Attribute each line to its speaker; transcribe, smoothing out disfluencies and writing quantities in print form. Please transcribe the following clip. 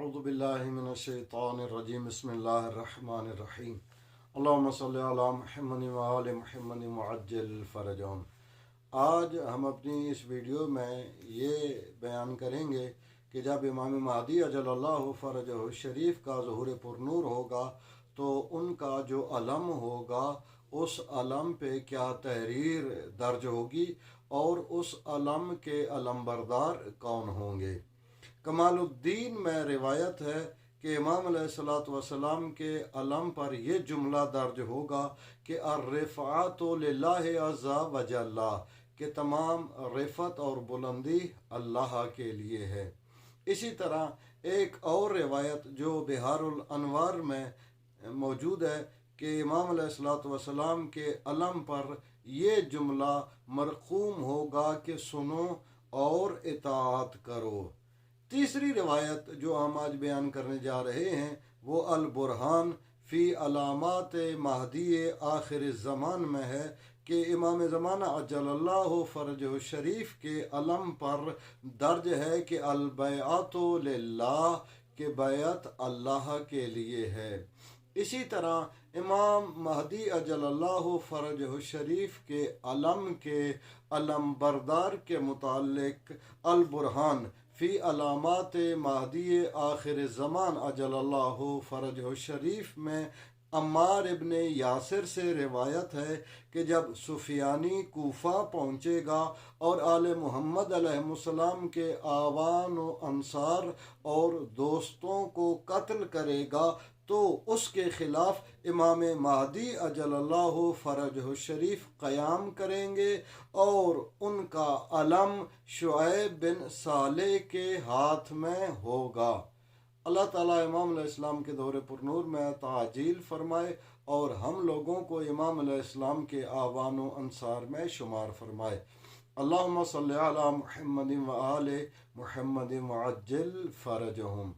Speaker 1: اعوذ باللہ من الشیطان الرجیم بسم اللہ الرحمن الرحیم اللہم صلی علی محمد و آل محمد وعجل فرجہم۔ آج ہم اپنی اس ویڈیو میں یہ بیان کریں گے کہ جب امام مہدی اجل اللہ فرجہ الشریف کا ظہور پرنور ہوگا تو ان کا جو علم ہوگا اس علم پہ کیا تحریر درج ہوگی اور اس علم کے علم بردار کون ہوں گے۔ کمال الدین میں روایت ہے کہ امام علیہ السلام کے علم پر یہ جملہ درج ہوگا کہ الرفعۃ للہ عز وجل، کہ تمام رفعت اور بلندی اللہ کے لیے ہے۔ اسی طرح ایک اور روایت جو بحار الانوار میں موجود ہے کہ امام علیہ السلام کے علم پر یہ جملہ مرقوم ہوگا کہ سنو اور اطاعت کرو۔ تیسری روایت جو ہم آج بیان کرنے جا رہے ہیں وہ البرہان فی علامات مہدی آخر الزمان میں ہے کہ امام زمانہ عجل اللہ فرجہ الشریف کے علم پر درج ہے کہ البیعۃ للہ، کہ بیعت اللہ کے لیے ہے۔ اسی طرح امام مہدی اجل اللہ فرجہ الشریف کے علم کے علم بردار کے متعلق البرہان فی علامات مہدی آخر الزمان اجل اللہ فرجہ الشریف میں عمار ابن یاسر سے روایت ہے کہ جب سفیانی کوفہ پہنچے گا اور آل محمد علیہ السلام کے آوان و انصار اور دوستوں کو قتل کرے گا تو اس کے خلاف امام مہدی اجل اللہ فرجہ الشریف قیام کریں گے اور ان کا علم شعیب بن صالح کے ہاتھ میں ہوگا۔ اللہ تعالیٰ امام علیہ السلام کے دور پرنور میں تعجیل فرمائے اور ہم لوگوں کو امام علیہ السلام کے آوان و انصار میں شمار فرمائے۔ اللہم صلی علی محمد و آل محمد وعجل فرجہم۔